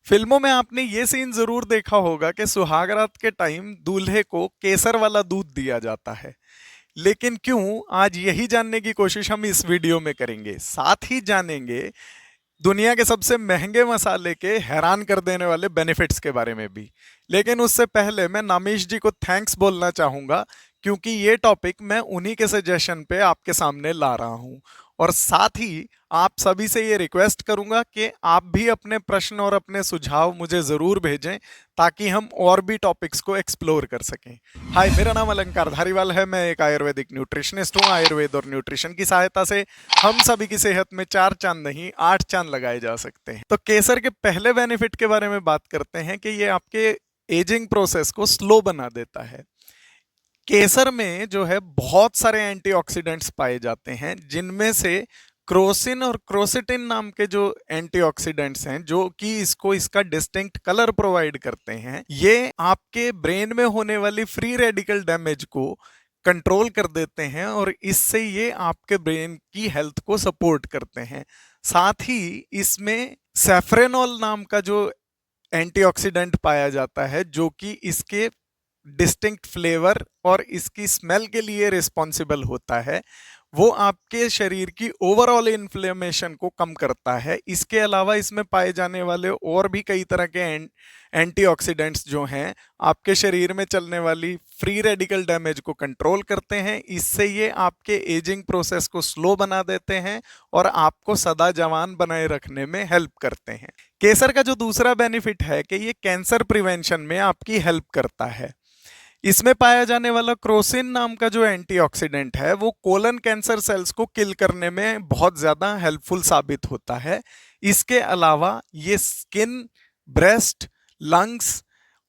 फिल्मों में आपने ये सीन जरूर देखा होगा कि सुहागरात के टाइम दूल्हे को केसर वाला दूध दिया जाता है। लेकिन क्यों, आज यही जानने की कोशिश हम इस वीडियो में करेंगे। साथ ही जानेंगे दुनिया के सबसे महंगे मसाले के हैरान कर देने वाले बेनिफिट्स के बारे में भी। लेकिन उससे पहले मैं नामिश जी को थैंक्स बोलना चाहूँगा, क्योंकि ये टॉपिक मैं उन्हीं के सजेशन पे आपके सामने ला रहा हूँ। और साथ ही आप सभी से ये रिक्वेस्ट करूंगा कि आप भी अपने प्रश्न और अपने सुझाव मुझे ज़रूर भेजें, ताकि हम और भी टॉपिक्स को एक्सप्लोर कर सकें। हाय, मेरा नाम अलंकार धारीवाल है। मैं एक आयुर्वेदिक न्यूट्रिशनिस्ट हूँ। आयुर्वेद और न्यूट्रिशन की सहायता से हम सभी की सेहत में 4 चांद नहीं 8 चांद लगाए जा सकते हैं। तो केसर के पहले बेनिफिट के बारे में बात करते हैं कि ये आपके एजिंग प्रोसेस को स्लो बना देता है। केसर में जो है बहुत सारे एंटीऑक्सीडेंट्स पाए जाते हैं, जिनमें से क्रोसिन और क्रोसिटिन नाम के जो एंटीऑक्सीडेंट्स हैं, जो कि इसको इसका डिस्टिंक्ट कलर प्रोवाइड करते हैं, ये आपके ब्रेन में होने वाली फ्री रेडिकल डैमेज को कंट्रोल कर देते हैं और इससे ये आपके ब्रेन की हेल्थ को सपोर्ट करते हैं। साथ ही इसमें सैफ्रेनॉल नाम का जो एंटीऑक्सीडेंट पाया जाता है, जो कि इसके डिस्टिंक्ट फ्लेवर और इसकी स्मेल के लिए रिस्पॉन्सिबल होता है। वो आपके शरीर की ओवरऑल इन्फ्लेमेशन को कम करता है। इसके अलावा इसमें पाए जाने वाले और भी कई तरह के एंटीऑक्सीडेंट्स जो हैं, आपके शरीर में चलने वाली फ्री रेडिकल डैमेज को कंट्रोल करते हैं। इससे ये आपके एजिंग प्रोसेस को स्लो बना देते हैं और आपको सदा जवान बनाए रखने में हेल्प करते हैं। केसर का जो दूसरा बेनिफिट है कि ये कैंसर प्रिवेंशन में आपकी हेल्प करता है। इसमें पाया जाने वाला क्रोसिन नाम का जो एंटीऑक्सीडेंट है, वो कोलन कैंसर सेल्स को किल करने में बहुत ज़्यादा हेल्पफुल साबित होता है। इसके अलावा ये स्किन, ब्रेस्ट, लंग्स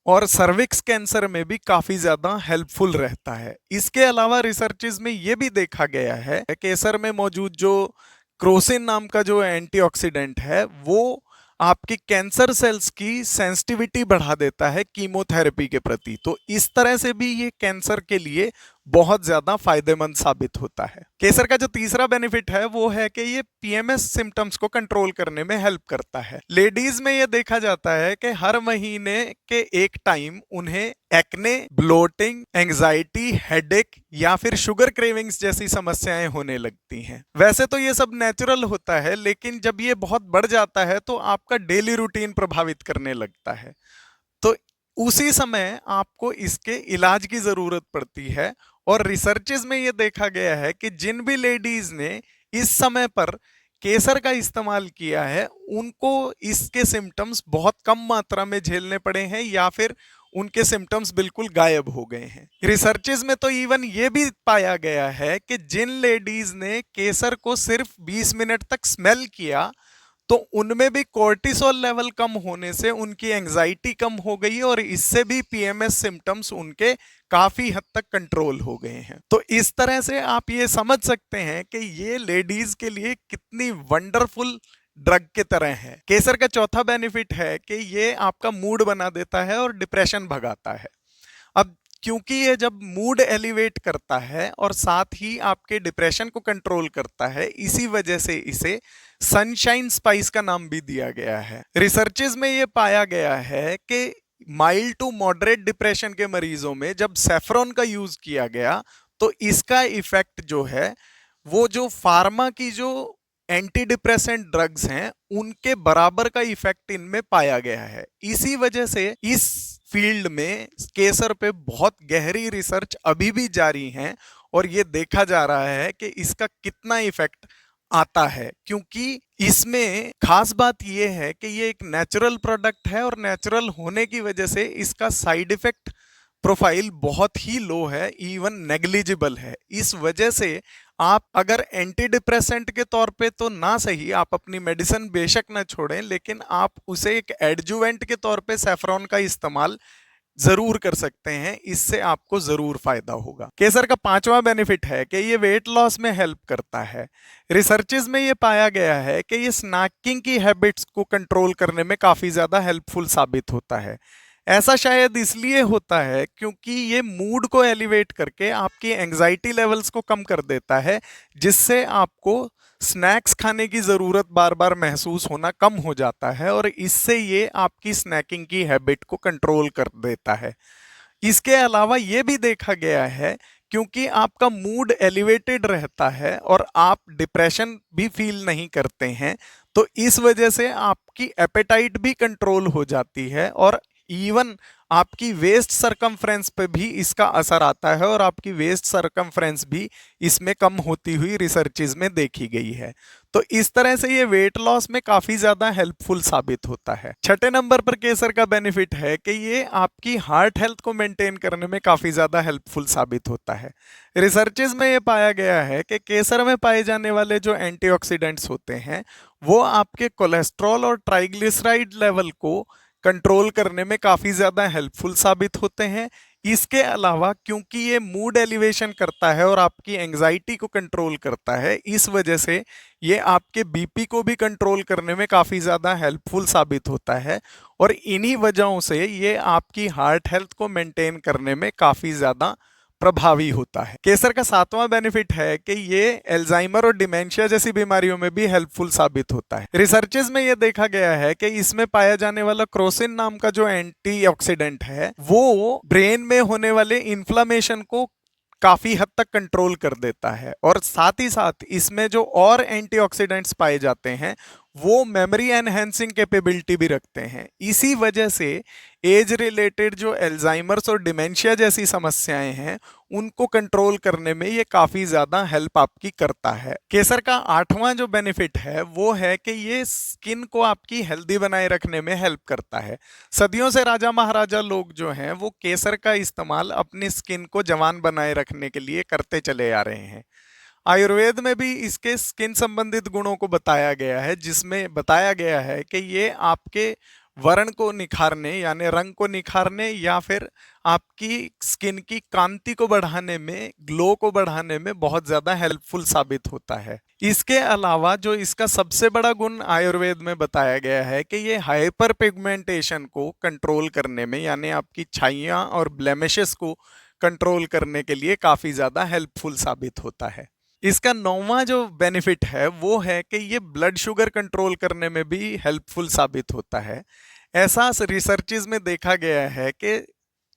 और सर्विक्स कैंसर में भी काफ़ी ज़्यादा हेल्पफुल रहता है। इसके अलावा रिसर्चेज में ये भी देखा गया है कि केसर में मौजूद जो क्रोसिन नाम का जो एंटीऑक्सीडेंट है, वो आपकी कैंसर सेल्स की सेंसिटिविटी बढ़ा देता है कीमोथेरेपी के प्रति। तो इस तरह से भी ये कैंसर के लिए बहुत ज्यादा फायदेमंद साबित होता है। केसर का जो तीसरा बेनिफिट है वो है कि ये पीएमएस सिम्टम्स को कंट्रोल करने में हेल्प करता है। लेडीज में ये देखा जाता है कि हर महीने के एक टाइम उन्हें एक्ने, ब्लोटिंग, एंजाइटी, हेडेक या फिर शुगर क्रेविंग्स जैसी समस्याएं होने लगती हैं। वैसे तो ये सब नेचुरल होता है, लेकिन जब ये बहुत बढ़ जाता है तो आपका डेली रूटीन प्रभावित करने लगता है। तो उसी समय आपको इसके इलाज की जरूरत पड़ती है। और रिसर्चेज में यह देखा गया है कि जिन भी लेडीज ने इस समय पर केसर का इस्तेमाल किया है, उनको इसके सिम्टम्स बहुत कम मात्रा में झेलने पड़े हैं या फिर उनके सिम्टम्स बिल्कुल गायब हो गए हैं। रिसर्चेज में तो इवन ये भी पाया गया है कि जिन लेडीज ने केसर को सिर्फ 20 मिनट तक स्मेल किया, तो उनमें भी कोर्टिसोल लेवल कम होने से उनकी एंजाइटी कम हो गई और इससे भी पीएमएस सिम्टम्स उनके काफी हद तक कंट्रोल हो गए हैं। तो इस तरह से आप ये समझ सकते हैं कि ये लेडीज के लिए कितनी वंडरफुल ड्रग की तरह है। केसर का चौथा बेनिफिट है कि ये आपका मूड बना देता है और डिप्रेशन भगाता है। अब क्योंकि ये जब मूड एलिवेट करता है और साथ ही आपके डिप्रेशन को कंट्रोल करता है, इसी वजह से इसे सनशाइन स्पाइस का नाम भी दिया गया है। रिसर्चेज में ये पाया गया है कि माइल्ड टू मॉडरेट डिप्रेशन के मरीजों में जब सैफरॉन का यूज किया गया, तो इसका इफेक्ट जो है वो जो फार्मा की जो एंटी डिप्रेसेंट ड्रग्स हैं, उनके बराबर का इफेक्ट इनमें पाया गया है। इसी वजह से इस फील्ड में केसर पे बहुत गहरी रिसर्च अभी भी जारी है और ये देखा जा रहा है कि इसका कितना इफेक्ट आता है। क्योंकि इसमें खास बात यह है कि ये एक नेचुरल प्रोडक्ट है और नेचुरल होने की वजह से इसका साइड इफेक्ट प्रोफाइल बहुत ही लो है, इवन नेग्लिजिबल है। इस वजह से आप अगर एंटी डिप्रेसेंट के तौर पे तो ना सही, आप अपनी मेडिसिन बेशक ना छोड़ें, लेकिन आप उसे एक एडजुवेंट के तौर पे सैफरॉन का इस्तेमाल जरूर कर सकते हैं। इससे आपको जरूर फायदा होगा। केसर का पांचवा बेनिफिट है कि ये वेट लॉस में हेल्प करता है। रिसर्चेज में ये पाया गया है कि ये स्नैकिंग की हैबिट्स को कंट्रोल करने में काफी ज्यादा हेल्पफुल साबित होता है। ऐसा शायद इसलिए होता है क्योंकि ये मूड को एलिवेट करके आपकी एंग्जाइटी लेवल्स को कम कर देता है, जिससे आपको स्नैक्स खाने की ज़रूरत बार बार महसूस होना कम हो जाता है और इससे ये आपकी स्नैकिंग की हैबिट को कंट्रोल कर देता है। इसके अलावा ये भी देखा गया है क्योंकि आपका मूड एलिवेटेड रहता है और आप डिप्रेशन भी फील नहीं करते हैं, तो इस वजह से आपकी एपेटाइट भी कंट्रोल हो जाती है और इवन आपकी वेस्ट सरकमफ्रेंस पे भी इसका असर आता है और आपकी वेस्ट सरकमफ्रेंस भी इसमें कम होती हुई रिसर्चेज में देखी गई है। तो इस तरह से ये वेट लॉस में काफ़ी ज़्यादा हेल्पफुल साबित होता है। छठे नंबर पर केसर का बेनिफिट है कि ये आपकी हार्ट हेल्थ को मेंटेन करने में काफ़ी ज़्यादा हेल्पफुल साबित होता है। रिसर्चेज में ये पाया गया है कि केसर में पाए जाने वाले जो एंटीऑक्सीडेंट्स होते हैं वो आपके कोलेस्ट्रॉल और ट्राइग्लिसराइड लेवल को कंट्रोल करने में काफ़ी ज़्यादा हेल्पफुल साबित होते हैं। इसके अलावा क्योंकि ये मूड एलिवेशन करता है और आपकी एंग्जाइटी को कंट्रोल करता है, इस वजह से ये आपके बीपी को भी कंट्रोल करने में काफ़ी ज़्यादा हेल्पफुल साबित होता है और इन्हीं वजहों से ये आपकी हार्ट हेल्थ को मेंटेन करने में काफ़ी ज़्यादा प्रभावी होता है। केसर का सातवां बेनिफिट है कि ये एल्जाइमर और डिमेंशिया जैसी बीमारियों में भी हेल्पफुल साबित होता है। रिसर्चेस में ये देखा गया है कि इसमें पाया जाने वाला क्रोसिन नाम का जो एंटीऑक्सीडेंट है वो ब्रेन में होने वाले इन्फ्लामेशन को काफी हद तक कंट्रोल कर देता है और साथ ही साथ इसमें जो और एंटीऑक्सीडेंट्स पाए जाते हैं वो मेमोरी एनहेंसिंग कैपेबिलिटी भी रखते हैं। इसी वजह से एज रिलेटेड जो एल्जाइमर्स और डिमेंशिया जैसी समस्याएं हैं उनको कंट्रोल करने में ये काफ़ी ज़्यादा हेल्प आपकी करता है। केसर का आठवां जो बेनिफिट है वो है कि ये स्किन को आपकी हेल्दी बनाए रखने में हेल्प करता है। सदियों से राजा महाराजा लोग जो हैं वो केसर का इस्तेमाल अपनी स्किन को जवान बनाए रखने के लिए करते चले आ रहे हैं। आयुर्वेद में भी इसके स्किन संबंधित गुणों को बताया गया है, जिसमें बताया गया है कि ये आपके वर्ण को निखारने यानी रंग को निखारने या फिर आपकी स्किन की कांति को बढ़ाने में, ग्लो को बढ़ाने में बहुत ज़्यादा हेल्पफुल साबित होता है। इसके अलावा जो इसका सबसे बड़ा गुण आयुर्वेद में बताया गया है कि ये हाइपर पिगमेंटेशन को कंट्रोल करने में यानी आपकी छाइयाँ और ब्लेमिशेस को कंट्रोल करने के लिए काफ़ी ज़्यादा हेल्पफुल साबित होता है। इसका नौवां जो बेनिफिट है वो है कि ये ब्लड शुगर कंट्रोल करने में भी हेल्पफुल साबित होता है। ऐसा रिसर्चेज में देखा गया है कि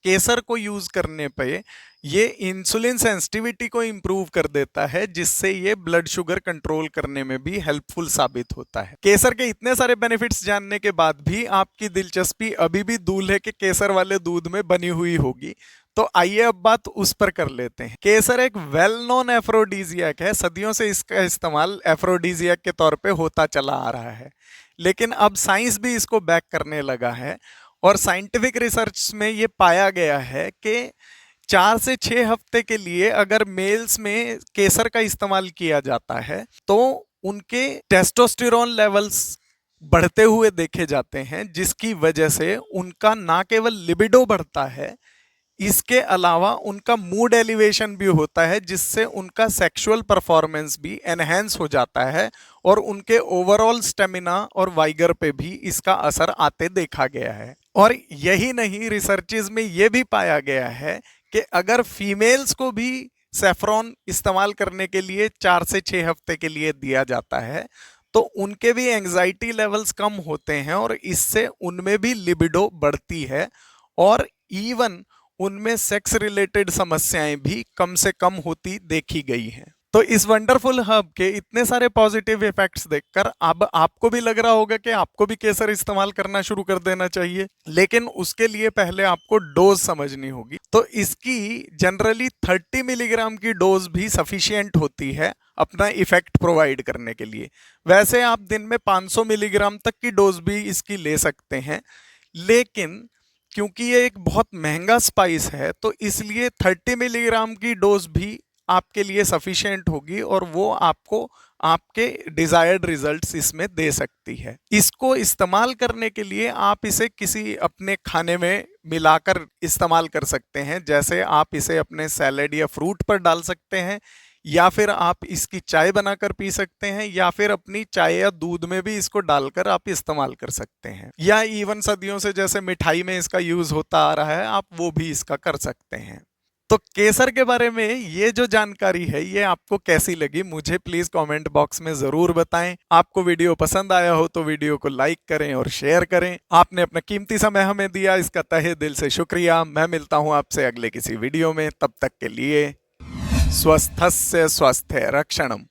केसर को यूज़ करने पे ये इंसुलिन सेंसिटिविटी को इम्प्रूव कर देता है, जिससे ये ब्लड शुगर कंट्रोल करने में भी हेल्पफुल साबित होता है। केसर के इतने सारे बेनिफिट्स जानने के बाद भी आपकी दिलचस्पी अभी भी दूल्हे के केसर वाले दूध में बनी हुई होगी, तो आइए अब बात उस पर कर लेते हैं। केसर एक वेल नोन एफ्रोडीजियक है। सदियों से इसका इस्तेमाल एफ्रोडीजियक के तौर पे होता चला आ रहा है, लेकिन अब साइंस भी इसको बैक करने लगा है और साइंटिफिक रिसर्च में ये पाया गया है कि 4 से 6 हफ्ते के लिए अगर मेल्स में केसर का इस्तेमाल किया जाता है तो उनके टेस्टोस्टेरोन लेवल्स बढ़ते हुए देखे जाते हैं, जिसकी वजह से उनका ना केवल लिबिडो बढ़ता है, इसके अलावा उनका मूड एलिवेशन भी होता है, जिससे उनका सेक्सुअल परफॉर्मेंस भी एनहेंस हो जाता है और उनके ओवरऑल स्टेमिना और वाइगर पे भी इसका असर आते देखा गया है। और यही नहीं, रिसर्चेज में ये भी पाया गया है कि अगर फीमेल्स को भी सेफ्रॉन इस्तेमाल करने के लिए 4 से 6 हफ्ते के लिए दिया जाता है तो उनके भी एंग्जाइटी लेवल्स कम होते हैं और इससे उनमें भी लिबिडो बढ़ती है और इवन उनमें सेक्स रिलेटेड समस्याएं भी कम से कम होती देखी गई हैं। तो इस वंडरफुल हर्ब के इतने सारे पॉजिटिव इफेक्ट्स देखकर अब आपको भी लग रहा होगा कि आपको भी केसर इस्तेमाल करना शुरू कर देना चाहिए, लेकिन उसके लिए पहले आपको डोज समझनी होगी। तो इसकी जनरली 30 मिलीग्राम की डोज भी सफिशिएंट होती है अपना इफेक्ट प्रोवाइड करने के लिए। वैसे आप दिन में 500 मिलीग्राम तक की डोज भी इसकी ले सकते हैं, लेकिन क्योंकि ये एक बहुत महंगा स्पाइस है तो इसलिए 30 मिलीग्राम की डोज भी आपके लिए सफिशिएंट होगी और वो आपको आपके डिजायर्ड रिजल्ट्स इसमें दे सकती है। इसको इस्तेमाल करने के लिए आप इसे किसी अपने खाने में मिलाकर इस्तेमाल कर सकते हैं, जैसे आप इसे अपने सैलेड या फ्रूट पर डाल सकते हैं या फिर आप इसकी चाय बनाकर पी सकते हैं, या फिर अपनी चाय या दूध में भी इसको डालकर आप इस्तेमाल कर सकते हैं, या इवन सदियों से जैसे मिठाई में इसका यूज होता आ रहा है आप वो भी इसका कर सकते हैं। तो केसर के बारे में ये जो जानकारी है ये आपको कैसी लगी मुझे प्लीज कमेंट बॉक्स में जरूर बताएं। आपको वीडियो पसंद आया हो तो वीडियो को लाइक करें और शेयर करें। आपने अपना कीमती समय हमें दिया, इसका तहे दिल से शुक्रिया। मैं मिलता हूं आपसे अगले किसी वीडियो में, तब तक के लिए स्वस्थस्य स्वास्थ्य रक्षणम।